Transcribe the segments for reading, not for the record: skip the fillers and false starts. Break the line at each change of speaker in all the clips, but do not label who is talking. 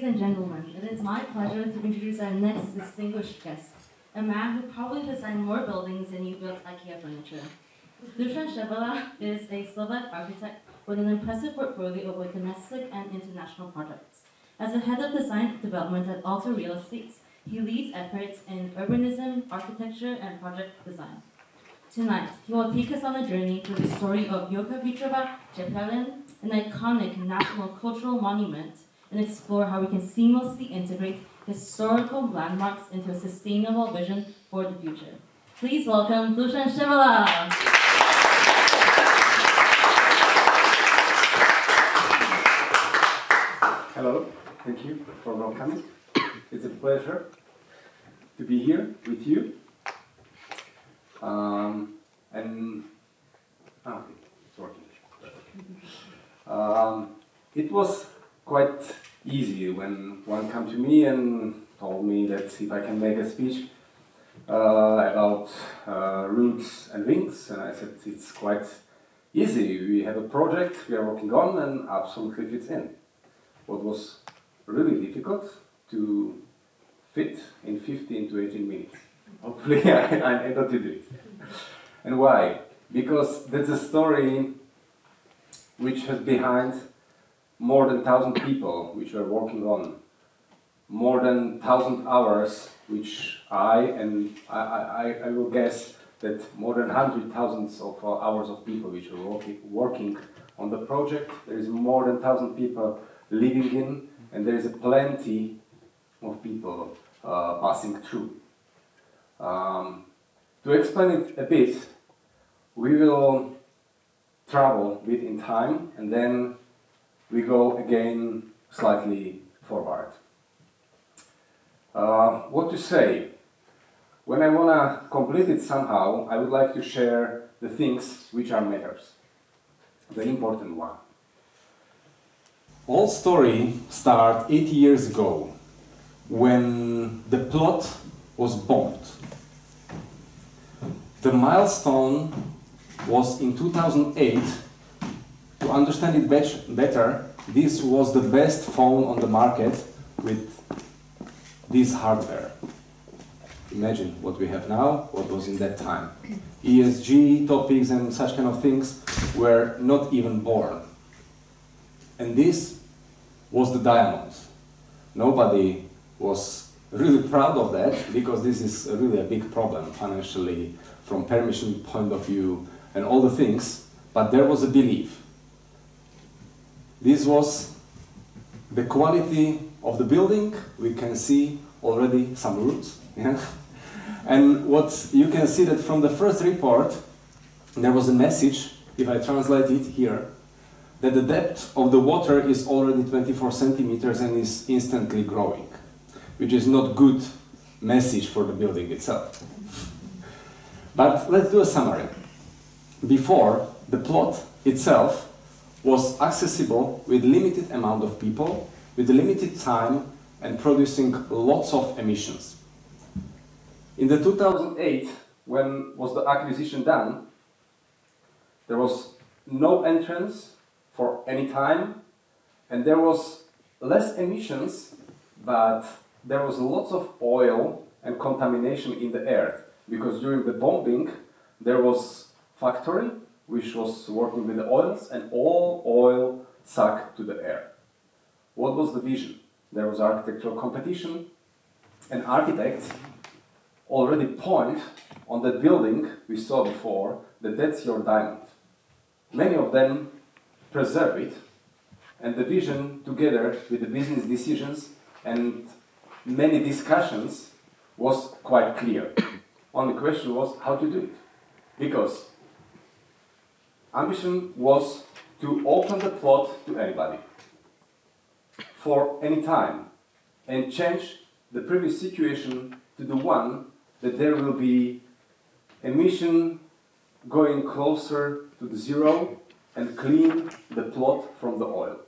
Ladies and gentlemen, it is my pleasure to introduce our next distinguished guest, a man who probably designed more buildings than you built IKEA furniture. Dušan Ševela is a Slovak architect with an impressive portfolio of both domestic and international projects. As the head of design development at Penta Real Estate, he leads efforts in urbanism, architecture, and project design. Tonight, he will take us on a journey through the story of Jurkovičova Tepláreň, an iconic national cultural monument, and explore how we can seamlessly integrate historical landmarks into a sustainable vision for the future. Please welcome Dušan Ševela.
Hello, thank you for welcoming. It's a pleasure to be here with you. It's working. It was quite easy when one came to me and told me that if I can make a speech about roots and wings, and I said it's quite easy. We have a project we are working on and absolutely fits in. What was really difficult to fit in 15 to 18 minutes. Hopefully I'm able to do it. And why? Because that's a story which has behind more than 1,000 people which are working on, more than 1,000 hours which I will guess that more than 100,000 of hours of people which are working on the project. There is more than 1,000 people living in, and there is plenty of people passing through. To explain it a bit, we will travel a bit in time and then we go again slightly forward. What to say? When I want to complete it somehow, I would like to share the things which are matters, the important one. All story started 80 years ago when the plot was bombed. The milestone was in 2008. To understand it better, this was the best phone on the market with this hardware. Imagine what we have now, what was in that time. ESG topics and such kind of things were not even born. And this was the diamond. Nobody was really proud of that because this is really a big problem financially, from permission point of view and all the things, but there was a belief. This was the quality of the building. We can see already some roots. Yeah? And what you can see that from the first report, there was a message, if I translate it here, that the depth of the water is already 24 centimeters and is instantly growing, which is not good message for the building itself. But let's do a summary. Before, the plot itself was accessible with limited amount of people, with limited time, and producing lots of emissions. In the 2008, when was the acquisition done, there was no entrance for any time, and there was less emissions, but there was lots of oil and contamination in the air, because during the bombing there was factory which was working with the oils, and all oil sucked to the air. What was the vision? There was architectural competition, and architects already point on the building we saw before that that's your diamond. Many of them preserve it, and the vision together with the business decisions and many discussions was quite clear. Only question was how to do it. Because ambition was to open the plot to anybody for any time and change the previous situation to the one that there will be emission going closer to the zero and clean the plot from the oil.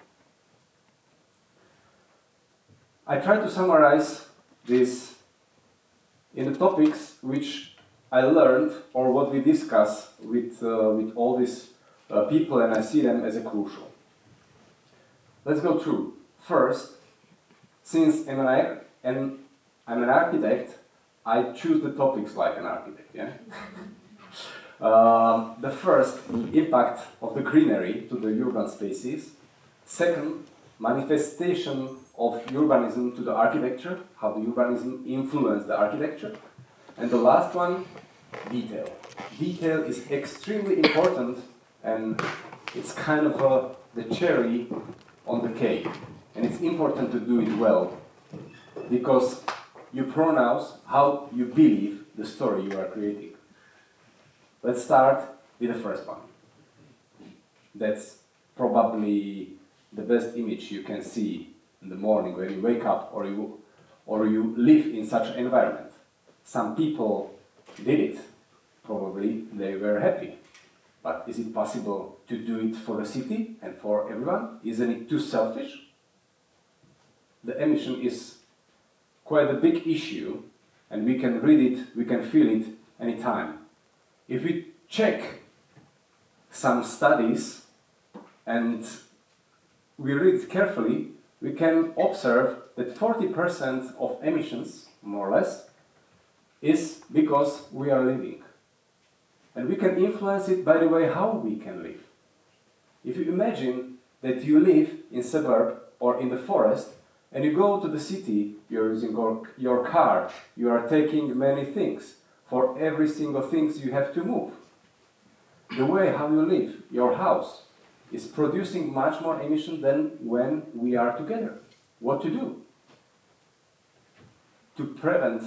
I try to summarize this in the topics which I learned or what we discuss with all these people, and I see them as a crucial. Let's go through. First, Since I'm an architect, I choose the topics like an architect. Yeah. The first, impact of the greenery to the urban spaces. Second, manifestation of urbanism to the architecture, how the urbanism influenced the architecture. And the last one, detail. Detail is extremely important, and it's kind of the cherry on the cake. And it's important to do it well, because you pronounce how you believe the story you are creating. Let's start with the first one. That's probably the best image you can see in the morning when you wake up or you live in such an environment. Some people did it. Probably they were happy. But is it possible to do it for the city and for everyone? Isn't it too selfish? The emission is quite a big issue, and we can read it, we can feel it anytime. If we check some studies and we read it carefully, we can observe that 40% of emissions, more or less, is because we are living. And we can influence it by the way how we can live. If you imagine that you live in suburb or in the forest, and you go to the city, you're using your car, you are taking many things. For every single thing you have to move. The way how you live, your house, is producing much more emission than when we are together. What to do? To prevent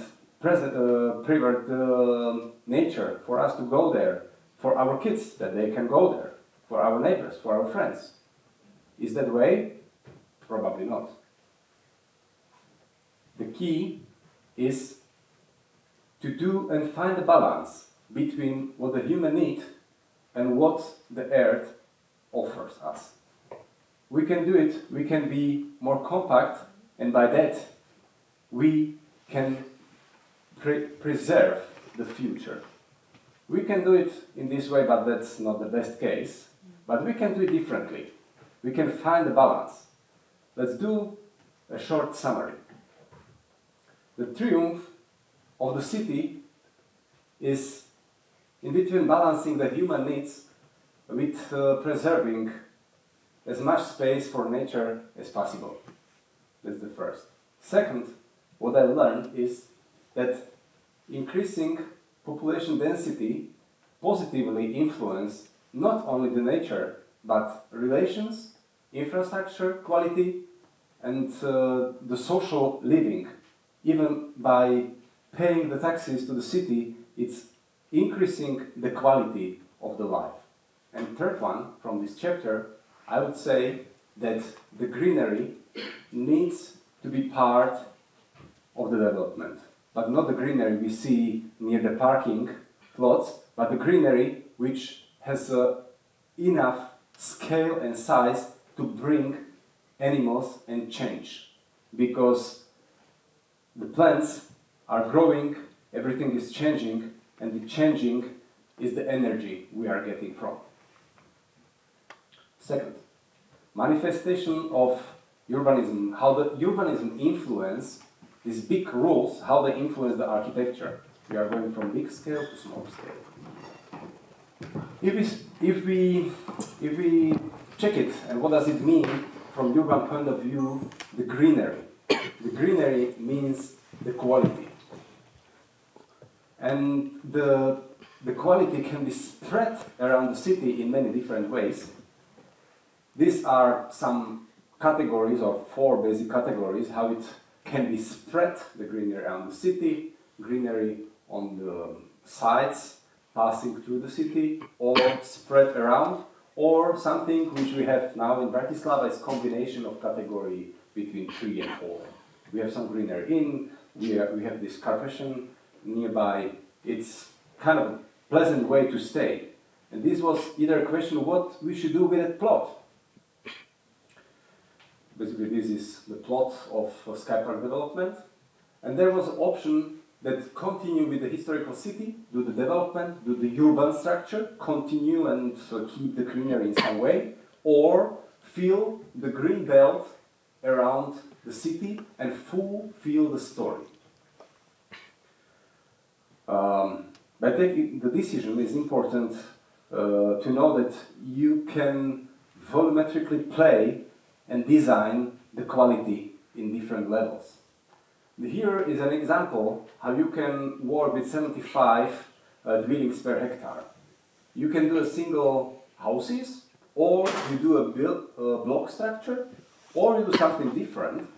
nature, for us to go there, for our kids, that they can go there, for our neighbors, for our friends. Is that way? Probably not. The key is to do and find a balance between what the human need and what the earth offers us. We can do it, we can be more compact, and by that we can preserve the future. We can do it in this way, but that's not the best case. But we can do it differently. We can find a balance. Let's do a short summary. The triumph of the city is in between balancing the human needs with preserving as much space for nature as possible. That's the first. Second, what I learned is that increasing population density positively influences not only the nature, but relations, infrastructure quality, and the social living. Even by paying the taxes to the city, it's increasing the quality of the life. And third one, from this chapter, I would say that the greenery needs to be part of the development. But not the greenery we see near the parking lots, but the greenery which has enough scale and size to bring animals and change. Because the plants are growing, everything is changing, and the changing is the energy we are getting from. Second, manifestation of urbanism, how the urbanism influence these big rules, how they influence the architecture. We are going from big scale to small scale. If we check it, and what does it mean from urban point of view, the greenery. The greenery means the quality. And the quality can be spread around the city in many different ways. These are some categories, or 4 basic categories, how it can be spread, the greenery around the city, greenery on the sides, passing through the city, or spread around, or something which we have now in Bratislava is combination of category between 3 and 4. We have some greenery in, we have this carpation nearby. It's kind of a pleasant way to stay. And this was either a question of what we should do with that plot. Basically, this is the plot of Sky Park development. And there was an option that continue with the historical city, do the development, do the urban structure, continue and keep the greenery in some way, or fill the green belt around the city and fulfill the story. By taking the decision, it's important to know that you can volumetrically play and design the quality in different levels. Here is an example how you can work with 75 dwellings per hectare. You can do a single houses, or you do a block structure, or you do something different.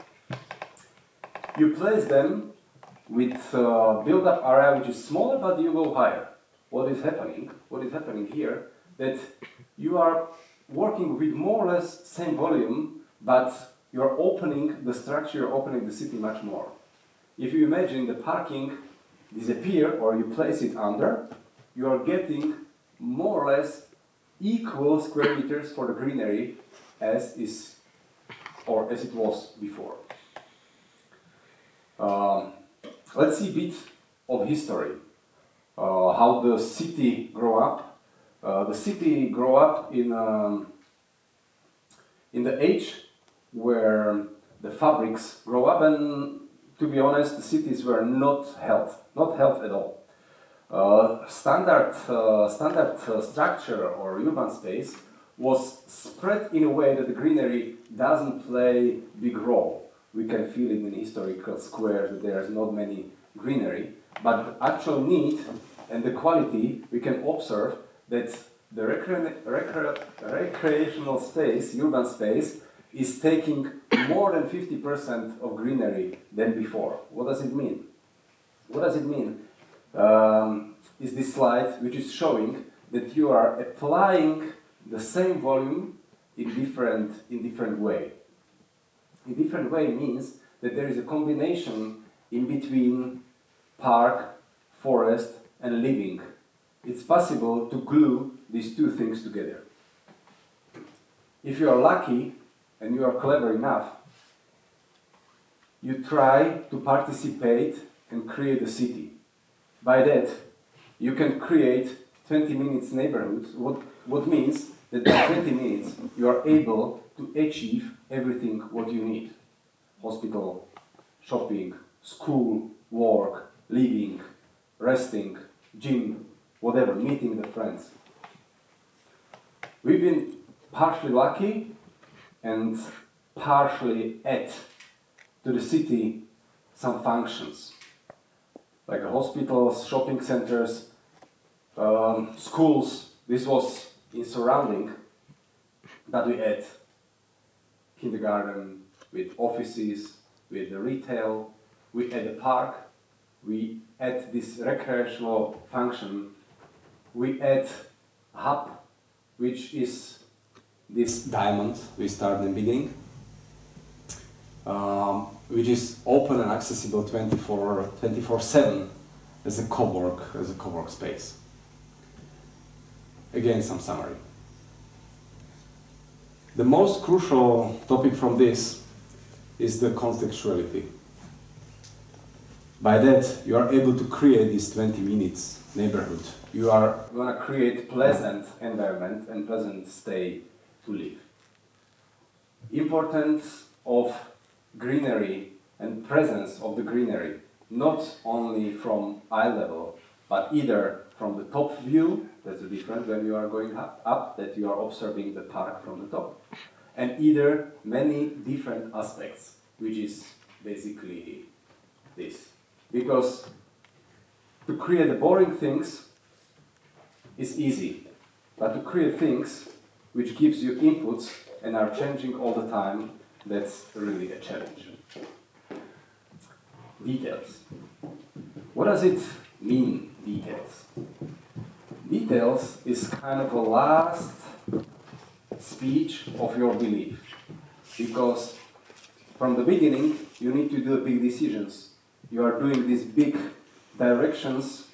You place them with build-up area which is smaller, but you go higher. What is happening here, that you are working with more or less same volume, but you're opening the structure, you're opening the city much more. If you imagine the parking disappear or you place it under, you are getting more or less equal square meters for the greenery as is or as it was before. Let's see a bit of history. How the city grew up. The city grew up in the age where the fabrics grow up, and to be honest, the cities were not held at all. Standard structure or urban space was spread in a way that the greenery doesn't play big role. We can feel it in historical squares that there is not many greenery, but the actual need and the quality, we can observe that the recreational space, urban space, is taking more than 50% of greenery than before. What does it mean? What does it mean? Is this slide which is showing that you are applying the same volume in different way. In different way means that there is a combination in between park, forest and living. It's possible to glue these two things together. If you are lucky and you are clever enough, you try to participate and create a city. By that, you can create 20 minutes neighborhoods, what means that by 20 minutes you are able to achieve everything what you need. Hospital, shopping, school, work, living, resting, gym, whatever, meeting the friends. We've been partially lucky and partially add to the city some functions, like hospitals, shopping centers, schools. This was in surrounding, but we add kindergarten with offices, with the retail, we add a park, we add this recreational function, we add a hub, which is this diamond we started in the beginning, which is open and accessible 24/7 as a co-work space. Again, some summary. The most crucial topic from this is the contextuality. By that, you are able to create this 20 minutes neighborhood. You are going to create pleasant environment and pleasant stay to live. Importance of greenery and presence of the greenery, not only from eye level, but either from the top view, that's different when you are going up, that you are observing the park from the top, and either many different aspects, which is basically this. Because to create the boring things is easy, but to create things which gives you inputs and are changing all the time, that's really a challenge. Details. What does it mean, details? Details is kind of a last speech of your belief, because from the beginning you need to do big decisions. You are doing these big directions,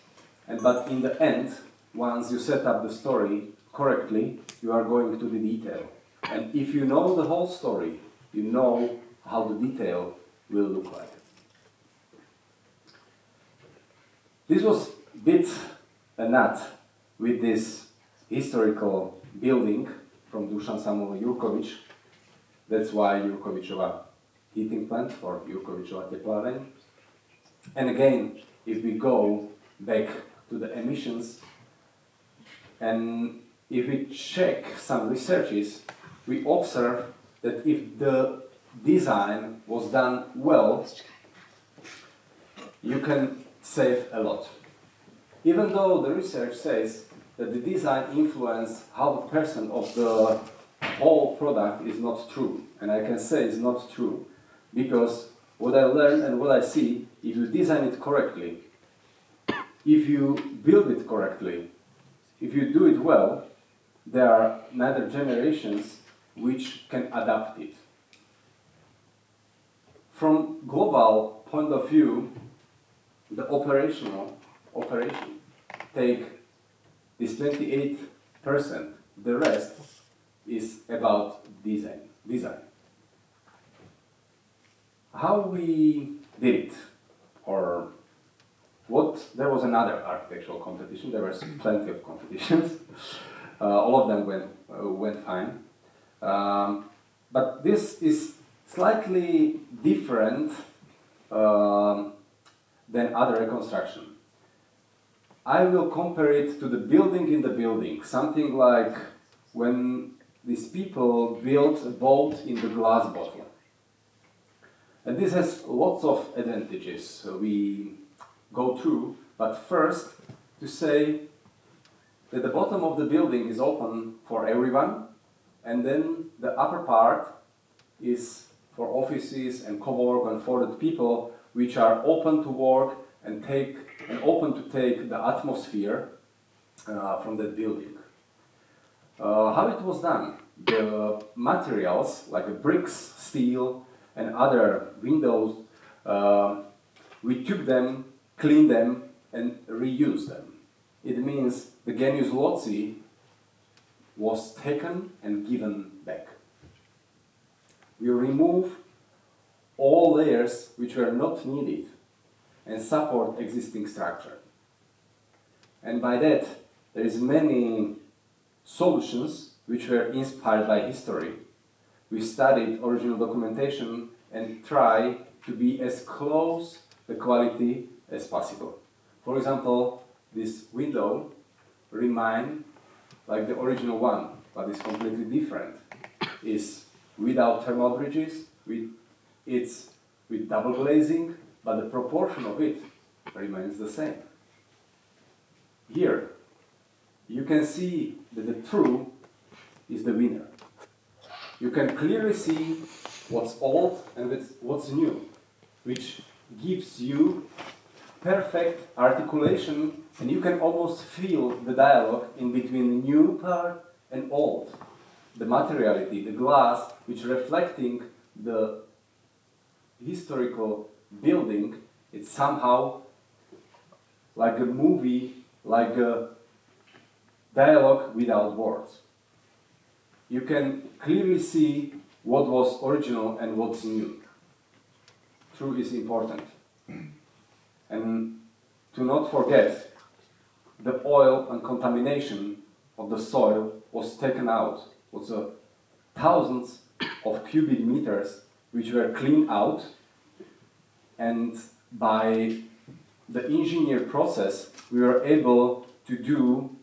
but in the end, once you set up the story correctly, you are going to the detail. And if you know the whole story, you know how the detail will look like. This was a bit a nut with this historical building from Dušan Jurkovič. That's why Jurkovičova heating plant for Jurkovičova Tepláreň. And again, if we go back to the emissions, and if we check some researches, we observe that if the design was done well, you can save a lot. Even though the research says that the design influence half a percent of the whole product is not true, and I can say it's not true, because what I learned and what I see, if you design it correctly, if you build it correctly, if you do it well, there are another generations which can adapt it. From global point of view, the operation take this 28%, the rest is about design. How we did it, or what? There was another architectural competition. There was plenty of competitions. All of them went fine. But this is slightly different than other reconstruction. I will compare it to the building in the building, something like when these people built a boat in the glass bottle. And this has lots of advantages we go through, but first to say that the bottom of the building is open for everyone, and then the upper part is for offices and co-work and for the people which are open to work and open to take the atmosphere from that building. How it was done? The materials like bricks, steel, and other windows, we took them, cleaned them, and reused them. It means the genius loci was taken and given back. We remove all layers which were not needed and support existing structure. And by that, there is many solutions which were inspired by history. We studied original documentation and try to be as close the quality as possible. For example, this window remains like the original one, but it's completely different. It's without thermal bridges, it's with double glazing, but the proportion of it remains the same. Here, you can see that the true is the winner. You can clearly see what's old and what's new, which gives you perfect articulation, and you can almost feel the dialogue in between the new part and old. The materiality, the glass, which reflecting the historical building, it's somehow like a movie, like a dialogue without words. You can clearly see what was original and what's new. True is important. And to not forget, the oil and contamination of the soil was taken out. It was thousands of cubic meters which were cleaned out, and by the engineer process we were able to do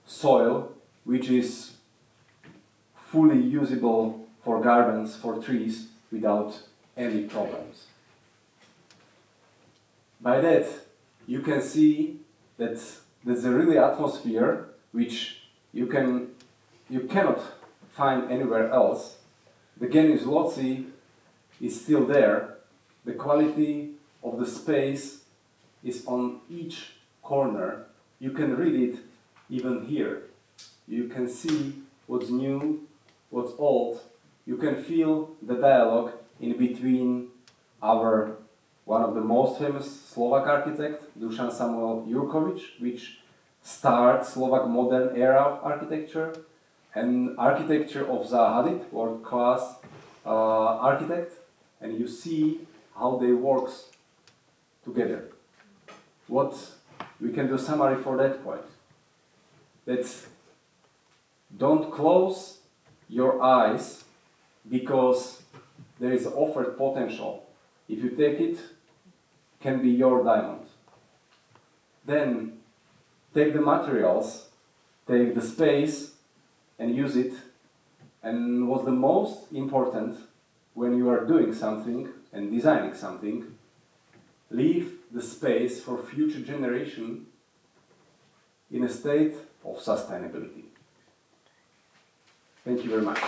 soil which is fully usable for gardens, for trees, without any problems. By that, you can see that there's a really atmosphere which you cannot find anywhere else. The genius loci is still there. The quality of the space is on each corner. You can read it even here. You can see what's new, what's old. You can feel the dialogue in between one of the most famous Slovak architect, Dušan Jurkovič, which started Slovak modern era of architecture, and architecture of Zaha Hadid, world-class architect, and you see how they work together. What we can do summary for that point. That's don't close your eyes, because there is offered potential. If you take it, can be your diamond. Then take the materials, take the space and use it. And what's the most important when you are doing something and designing something, leave the space for future generation in a state of sustainability. Thank you very much.